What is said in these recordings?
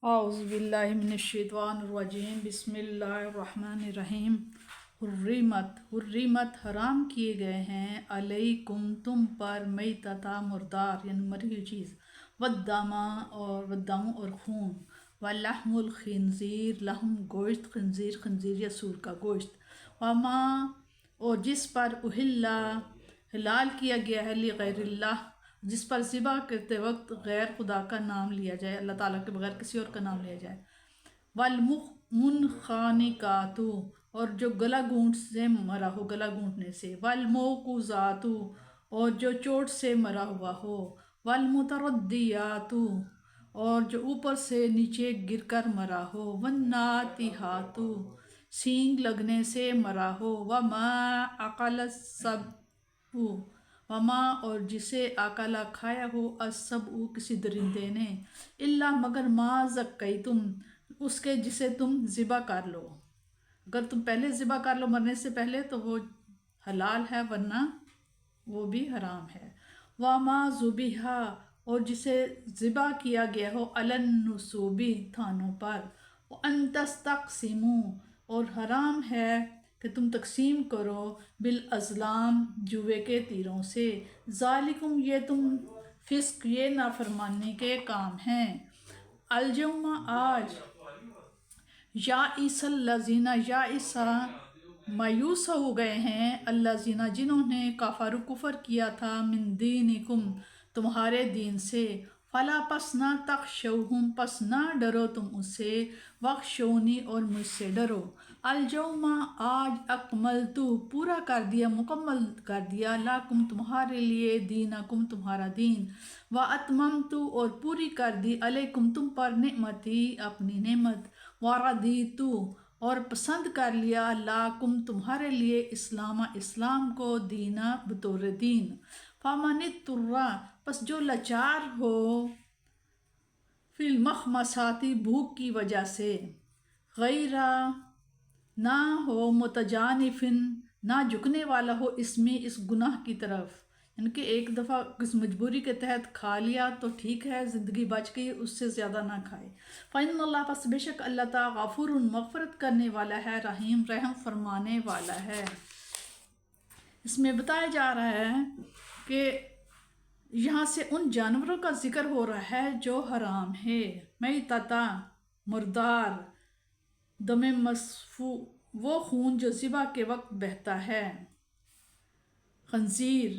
اعوذ باللہ من الشیطان الرجیم بسم اللہ الرحمن الرحیم۔ حرمت حرام کیے گئے ہیں علیکم تم پر میتتا مردار یعنی مری ہوئی چیز، والدما اور خون، ولحم الخنزیر لحم گوشت، خنزیر یا سور کا گوشت، وما اور جس پر حلال کیا گیا ہے لغیر اللہ، جس پر ذبح کرتے وقت غیر خدا کا نام لیا جائے، اللہ تعالیٰ کے بغیر کسی اور کا نام لیا جائے، والمنخنقات اور جو گلا گھونٹ سے مرا ہو، گلا گھونٹنے سے، والموقوذات اور جو چوٹ سے مرا ہوا ہو، والمتردیات اور جو اوپر سے نیچے گر کر مرا ہو، والناطحات سینگ لگنے سے مرا ہو، وما عقل السبع وما اور جسے اکلا کھایا ہو السبع کسی درندے نے، الا مگر ما زکیتم اس کے جسے تم ذبح کر لو، اگر تم پہلے ذبح کر لو مرنے سے پہلے تو وہ حلال ہے، ورنہ وہ بھی حرام ہے، وما ذبح اور جسے ذبح کیا گیا ہو علی النصوب تھانوں پر، وان تستقسموا اور حرام ہے کہ تم تقسیم کرو بالازلام جوے کے تیروں سے، ذالکم یہ تم فسق یہ نافرمانی کے کام ہیں، الجوم آج، یائس الذین یائس مایوس ہو گئے ہیں، الذین جنہوں نے کفروا کفر کیا تھا، من دینکم تمہارے دین سے، فلا پس نہ تخشوہم پس نہ ڈرو تم اس سے، واخشونی اور مجھ سے ڈرو، الجوم آج اکملتو پورا کر دیا مکمل کر دیا، لکم تمہارے لیے دینکم تمہارا دین، واتممتو اور پوری کر دی علیکم تم پر نعمتی اپنی نعمت، ورضیتو اور پسند کر لیا لکم تمہارے لیے اسلام کو دینا بطور دین، فمن اضطر پس جو لاچار ہو فی المخمصات بھوک کی وجہ سے، غیر نہ ہو متجانف نہ جھکنے والا ہو اس گناہ کی طرف، یعنی کہ ایک دفعہ کس مجبوری کے تحت کھا لیا تو ٹھیک ہے، زندگی بچ گئی، اس سے زیادہ نہ کھائے، فإن اللہ پس بے شک اللہ تعالیٰ غفور مغفرت کرنے والا ہے، رحیم رحم فرمانے والا ہے۔ اس میں بتایا جا رہا ہے کہ یہاں سے ان جانوروں کا ذکر ہو رہا ہے جو حرام ہے، میتتا مردار، دم مسفوح وہ خون جو ذبح کے وقت بہتا ہے، خنزیر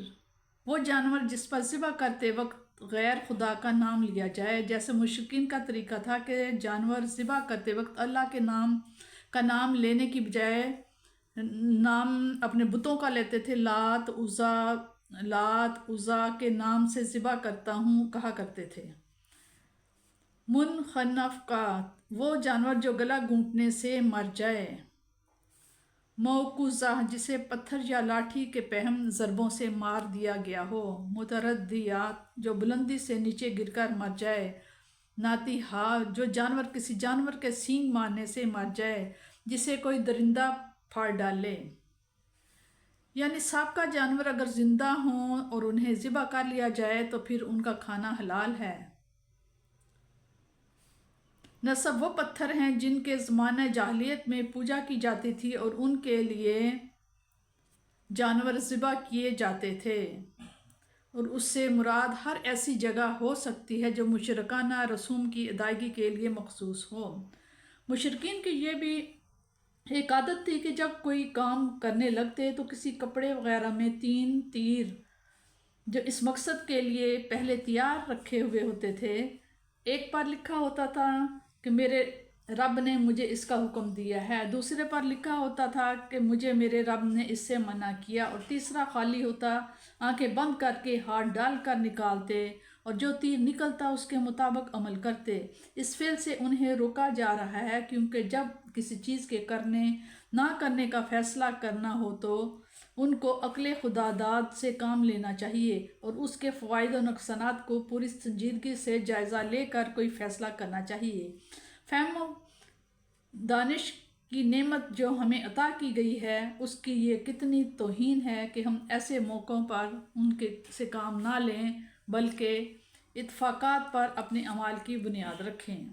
وہ جانور جس پر ذبح کرتے وقت غیر خدا کا نام لیا جائے، جیسے مشرکین کا طریقہ تھا کہ جانور ذبح کرتے وقت اللہ کے نام کا نام لینے کی بجائے نام اپنے بتوں کا لیتے تھے، لات عزا کے نام سے ذبح کرتا ہوں کہا کرتے تھے، منخنقات وہ جانور جو گلا گھونٹنے سے مر جائے، موقوذہ جسے پتھر یا لاٹھی کے پہم ضربوں سے مار دیا گیا ہو، متردیات جو بلندی سے نیچے گر کر مر جائے، ناطحہ جو جانور کسی جانور کے سینگ مارنے سے مر جائے جسے کوئی درندہ پھاڑ ڈالے، یعنی سابقہ جانور اگر زندہ ہوں اور انہیں ذبح کر لیا جائے تو پھر ان کا کھانا حلال ہے۔ نصب وہ پتھر ہیں جن کے زمانہ جاہلیت میں پوجا کی جاتی تھی اور ان کے لیے جانور ذبح کیے جاتے تھے، اور اس سے مراد ہر ایسی جگہ ہو سکتی ہے جو مشرکانہ رسوم کی ادائیگی کے لیے مخصوص ہو۔ مشرکین کی یہ بھی ایک عادت تھی کہ جب کوئی کام کرنے لگتے تو کسی کپڑے وغیرہ میں 3 تیر جو اس مقصد کے لیے پہلے تیار رکھے ہوئے ہوتے تھے، ایک پر لکھا ہوتا تھا کہ میرے رب نے مجھے اس کا حکم دیا ہے، دوسرے پر لکھا ہوتا تھا کہ مجھے میرے رب نے اس سے منع کیا، اور تیسرا خالی ہوتا، آنکھیں بند کر کے ہاتھ ڈال کر نکالتے اور جو تیر نکلتا اس کے مطابق عمل کرتے۔ اس فعل سے انہیں روکا جا رہا ہے کیونکہ جب کسی چیز کے کرنے نہ کرنے کا فیصلہ کرنا ہو تو ان کو عقل خداداد سے کام لینا چاہیے اور اس کے فوائد و نقصانات کو پوری سنجیدگی سے جائزہ لے کر کوئی فیصلہ کرنا چاہیے۔ فہم و دانش کی نعمت جو ہمیں عطا کی گئی ہے اس کی یہ کتنی توہین ہے کہ ہم ایسے موقعوں پر ان سے کام نہ لیں بلکہ اتفاقات پر اپنے اعمال کی بنیاد رکھیں۔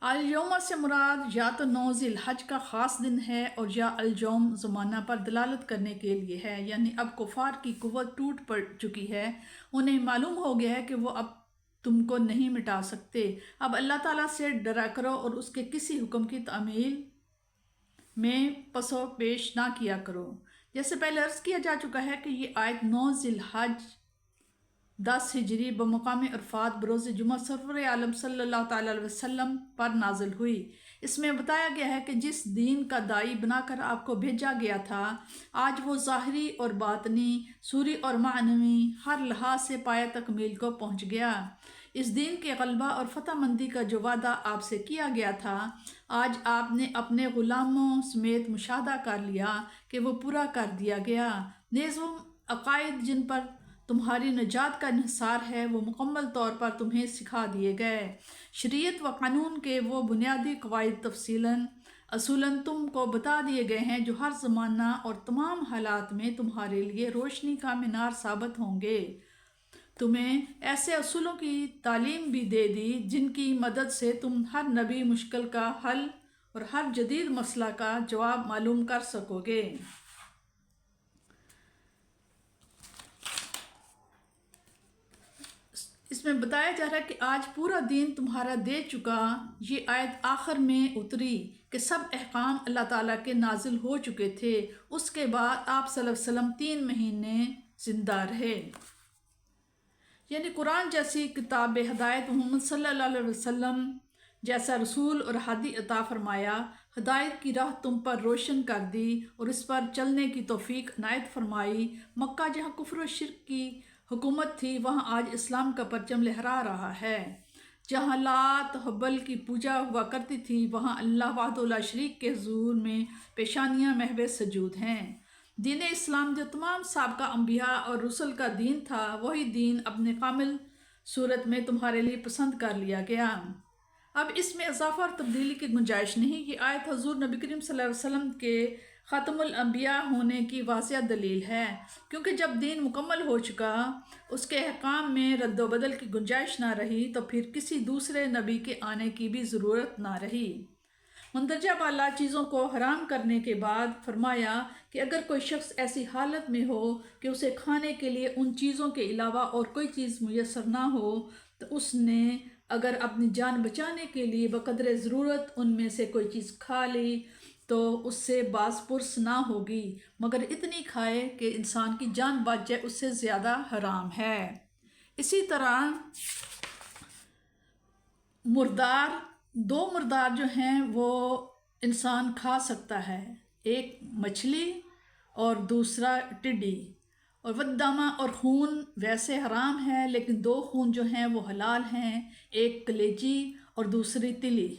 الجوم سے مراد یا تو 9 ذی الحج کا خاص دن ہے اور یا الجوم زمانہ پر دلالت کرنے کے لیے ہے، یعنی اب کفار کی قوت ٹوٹ پڑ چکی ہے، انہیں معلوم ہو گیا ہے کہ وہ اب تم کو نہیں مٹا سکتے، اب اللہ تعالیٰ سے ڈرا کرو اور اس کے کسی حکم کی تعمیل میں پس و پیش نہ کیا کرو۔ جیسے پہلے عرض کیا جا چکا ہے کہ یہ آیت 9 ذی الحج 10 ہجری بمقام عرفات بروز جمعہ سرور عالم صلی اللہ تعالیٰ علیہ وسلم پر نازل ہوئی۔ اس میں بتایا گیا ہے کہ جس دین کا داعی بنا کر آپ کو بھیجا گیا تھا، آج وہ ظاہری اور باطنی، سوری اور معنوی ہر لحاظ سے پایہ تکمیل کو پہنچ گیا۔ اس دین کے غلبہ اور فتح مندی کا جو وعدہ آپ سے کیا گیا تھا، آج آپ نے اپنے غلاموں سمیت مشاہدہ کر لیا کہ وہ پورا کر دیا گیا، نیز وہ عقائد جن پر تمہاری نجات کا انحصار ہے وہ مکمل طور پر تمہیں سکھا دیے گئے۔ شریعت و قانون کے وہ بنیادی قواعد اصولاً تم کو بتا دیے گئے ہیں جو ہر زمانہ اور تمام حالات میں تمہارے لیے روشنی کا مینار ثابت ہوں گے۔ تمہیں ایسے اصولوں کی تعلیم بھی دے دی جن کی مدد سے تم ہر نبی مشکل کا حل اور ہر جدید مسئلہ کا جواب معلوم کر سکو گے۔ اس میں بتایا جا رہا ہے کہ آج پورا دین تمہارا دے چکا۔ یہ آیت آخر میں اتری کہ سب احکام اللہ تعالیٰ کے نازل ہو چکے تھے۔ اس کے بعد آپ صلی اللہ علیہ وسلم 3 مہینے زندہ رہے، یعنی قرآن جیسی کتاب ہدایت، محمد صلی اللہ علیہ وسلم جیسا رسول اور ہادی عطا فرمایا، ہدایت کی راہ تم پر روشن کر دی اور اس پر چلنے کی توفیق عنایت فرمائی۔ مکہ جہاں کفر و شرک کی حکومت تھی، وہاں آج اسلام کا پرچم لہرا رہا ہے۔ جہاں لات حبل کی پوجا ہوا کرتی تھی، وہاں اللہ وحدہ لا شریک کے حضور میں پیشانیاں محو سجود ہیں۔ دین اسلام جو تمام سابقہ انبیاء اور رسل کا دین تھا، وہی دین اپنے کامل صورت میں تمہارے لیے پسند کر لیا گیا۔ اب اس میں اضافہ اور تبدیلی کی گنجائش نہیں۔ یہ آیت حضور نبی کریم صلی اللہ علیہ وسلم کے ختم الانبیاء ہونے کی واضح دلیل ہے، کیونکہ جب دین مکمل ہو چکا، اس کے احکام میں رد و بدل کی گنجائش نہ رہی، تو پھر کسی دوسرے نبی کے آنے کی بھی ضرورت نہ رہی۔ مندرجہ بالا چیزوں کو حرام کرنے کے بعد فرمایا کہ اگر کوئی شخص ایسی حالت میں ہو کہ اسے کھانے کے لیے ان چیزوں کے علاوہ اور کوئی چیز میسر نہ ہو، تو اس نے اگر اپنی جان بچانے کے لیے بقدر ضرورت ان میں سے کوئی چیز کھا لی تو اس سے باز پرس نہ ہوگی، مگر اتنی کھائے کہ انسان کی جان بچ جائے، اس سے زیادہ حرام ہے۔ اسی طرح مردار، 2 مردار جو ہیں وہ انسان کھا سکتا ہے، ایک مچھلی اور دوسرا ٹڈی، اور والدمہ اور خون ویسے حرام ہے، لیکن 2 خون جو ہیں وہ حلال ہیں، ایک کلیجی اور دوسری تلی۔